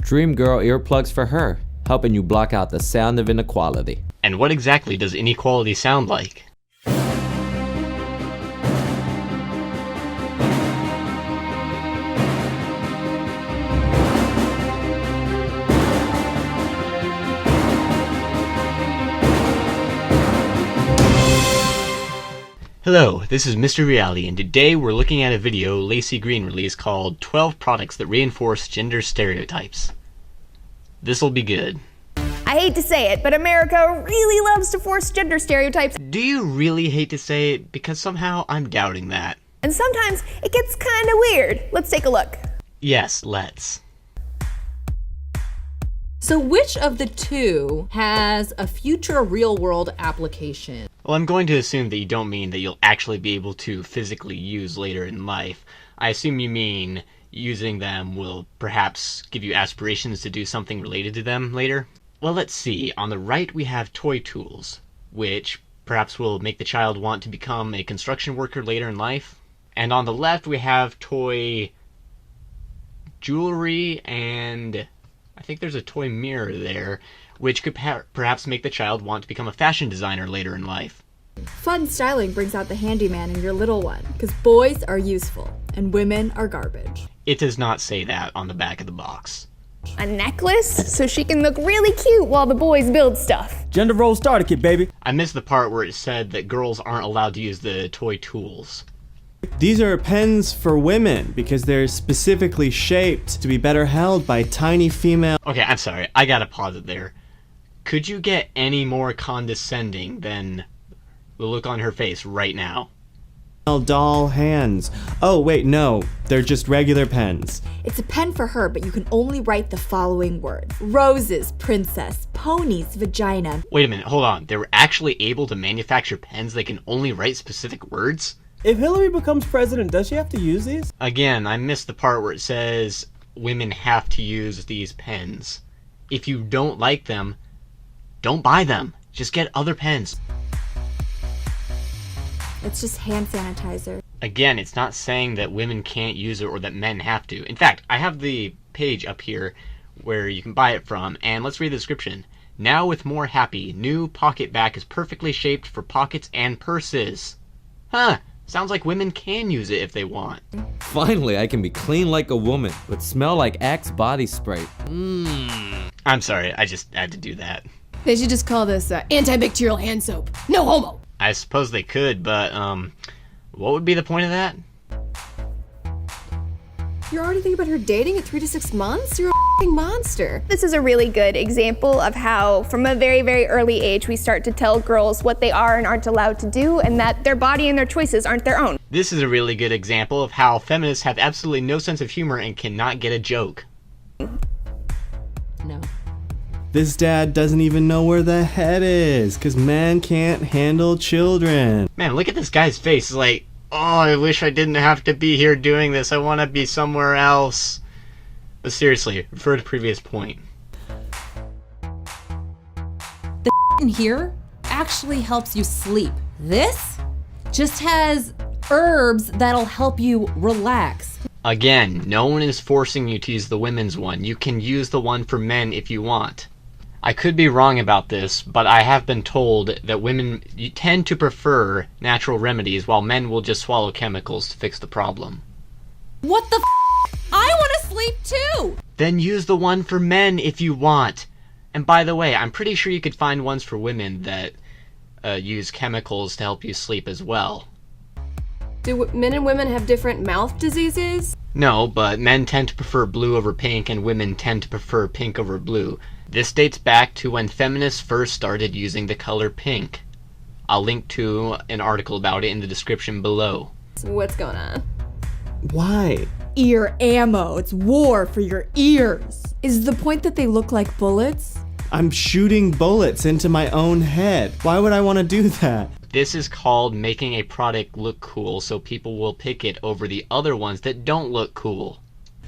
Dream Girl earplugs for her, helping you block out the sound of inequality. And what exactly does inequality sound like? Hello, this is Mr. Reality, and today we're looking at a video Lacey Green released called 12 Products That Reinforce Gender Stereotypes. This'll be good. I hate to say it, but America really loves to force gender stereotypes. Do you really hate to say it? Because somehow I'm doubting that. And sometimes it gets kinda weird. Let's take a look. Yes, let's. So which of the two has a future real-world application? Well, I'm going to assume that you don't mean that you'll actually be able to physically use later in life. I assume you mean using them will perhaps give you aspirations to do something related to them later. Well, let's see. On the right we have toy tools, which perhaps will make the child want to become a construction worker later in life. And on the left we have toy jewelry, and I think there's a toy mirror there, which could perhaps make the child want to become a fashion designer later in life. Fun styling brings out the handyman in your little one, because boys are useful and women are garbage. It does not say that on the back of the box. A necklace, so she can look really cute while the boys build stuff. Gender role starter kit, baby. I missed the part where it said that girls aren't allowed to use the toy tools. These are pens for women because they're specifically shaped to be better held by tiny female. Okay, I'm sorry. I gotta pause it there. Could you get any more condescending than the look on her face right now? Doll hands. Oh, wait, no. They're just regular pens. It's a pen for her, but you can only write the following words. Roses, princess, ponies, vagina. Wait a minute, hold on. They were actually able to manufacture pens that can only write specific words? If Hillary becomes president, does she have to use these? Again, I missed the part where it says women have to use these pens. If you don't like them, don't buy them. Just get other pens. It's just hand sanitizer. Again, it's not saying that women can't use it or that men have to. In fact, I have the page up here where you can buy it from, and let's read the description. Now with more happy, new pocket back is perfectly shaped for pockets and purses. Huh. Sounds like women can use it if they want. Finally, I can be clean like a woman, but smell like Axe body spray. I'm sorry, I just had to do that. They should just call this antibacterial hand soap. No homo. I suppose they could, but what would be the point of that? You're already thinking about her dating at 3 to 6 months? You're a f***ing monster. This is a really good example of how, from a very, very early age, we start to tell girls what they are and aren't allowed to do, and that their body and their choices aren't their own. This is a really good example of how feminists have absolutely no sense of humor and cannot get a joke. No. This dad doesn't even know where the head is, because men can't handle children. Man, look at this guy's face. It's like, oh, I wish I didn't have to be here doing this. I want to be somewhere else. But seriously, refer to previous point. The in here actually helps you sleep. This just has herbs that'll help you relax. Again, no one is forcing you to use the women's one. You can use the one for men if you want. I could be wrong about this, but I have been told that women tend to prefer natural remedies while men will just swallow chemicals to fix the problem. What the f***? I want to sleep too! Then use the one for men if you want. And by the way, I'm pretty sure you could find ones for women that use chemicals to help you sleep as well. Do men and women have different mouth diseases? No, but men tend to prefer blue over pink and women tend to prefer pink over blue. This dates back to when feminists first started using the color pink. I'll link to an article about it in the description below. What's going on? Why? Ear ammo. It's war for your ears. Is the point that they look like bullets? I'm shooting bullets into my own head. Why would I want to do that? This is called making a product look cool so people will pick it over the other ones that don't look cool.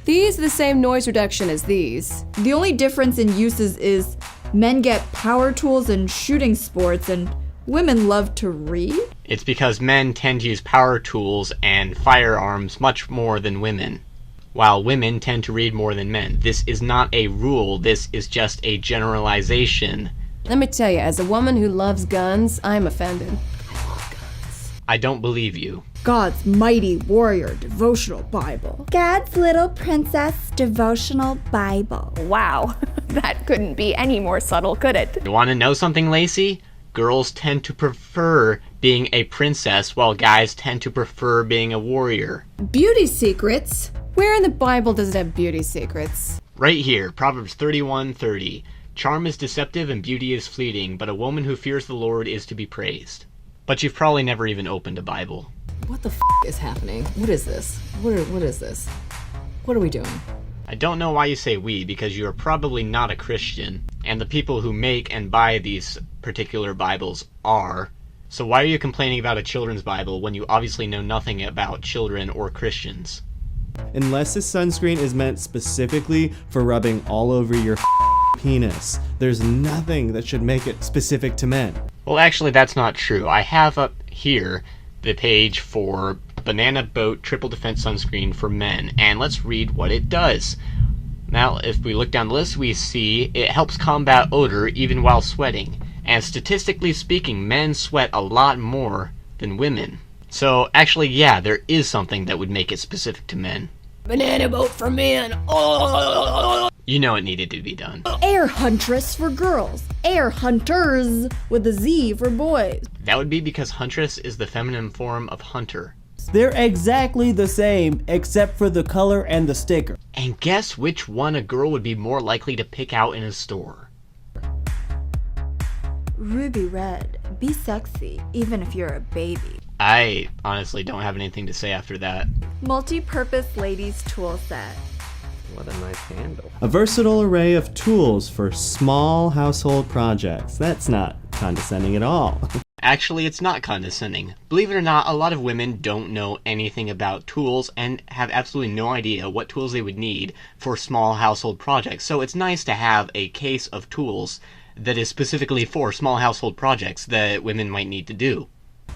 These are the same noise reduction as these. The only difference in uses is men get power tools and shooting sports, and women love to read? It's because men tend to use power tools and firearms much more than women. while women tend to read more than men. This is not a rule, this is just a generalization. Let me tell you, as a woman who loves guns, I'm offended. I don't believe you. God's mighty warrior devotional Bible. God's Little Princess Devotional Bible. Wow, that couldn't be any more subtle, could it? You want to know something, Lacey? Girls tend to prefer being a princess, while guys tend to prefer being a warrior. Beauty secrets? Where in the Bible does it have beauty secrets? Right here, Proverbs 31:30. Charm is deceptive and beauty is fleeting, but a woman who fears the Lord is to be praised. But you've probably never even opened a Bible. What the is happening? What is this? What is this? What are we doing? I don't know why you say we, because you are probably not a Christian, and the people who make and buy these particular Bibles are. So why are you complaining about a children's Bible when you obviously know nothing about children or Christians? Unless this sunscreen is meant specifically for rubbing all over your penis, there's nothing that should make it specific to men. Well, actually, that's not true. I have up here the page for Banana Boat Triple Defense Sunscreen for Men, and let's read what it does. Now, if we look down the list, we see it helps combat odor even while sweating. And statistically speaking, men sweat a lot more than women. So, actually, yeah, there is something that would make it specific to men. Banana boat for men. Oh. You know it needed to be done. Air huntress for girls. Air hunters with a Z for boys. That would be because huntress is the feminine form of hunter. They're exactly the same, except for the color and the sticker. And guess which one a girl would be more likely to pick out in a store? Ruby red. Be sexy, even if you're a baby. I honestly don't have anything to say after that. MultiPurpose Ladies tool set. What a nice handle. A versatile array of tools for small household projects. That's not condescending at all. Actually, it's not condescending. Believe it or not, a lot of women don't know anything about tools and have absolutely no idea what tools they would need for small household projects. So it's nice to have a case of tools that is specifically for small household projects that women might need to do.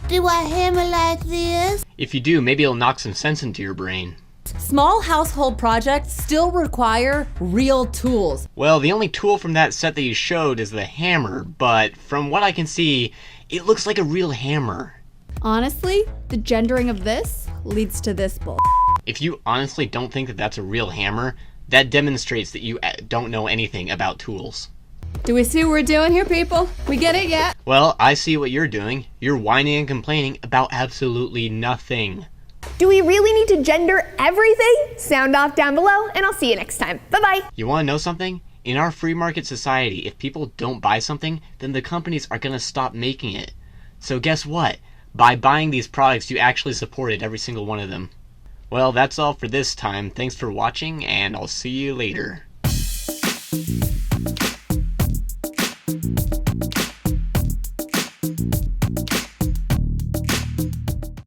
Do I hammer like this? If you do, maybe it'll knock some sense into your brain. Small household projects still require real tools. Well, the only tool from that set that you showed is the hammer, but from what I can see, it looks like a real hammer. Honestly, the gendering of this leads to this bull. If you honestly don't think that that's a real hammer, that demonstrates that you don't know anything about tools. Do we see what we're doing here, people? We get it yet? Well, I see what you're doing. You're whining and complaining about absolutely nothing. Do we really need to gender everything? Sound off down below, and I'll see you next time. Bye-bye. You want to know something? In our free market society, if people don't buy something, then the companies are going to stop making it. So guess what? By buying these products, you actually supported every single one of them. Well, that's all for this time. Thanks for watching, and I'll see you later.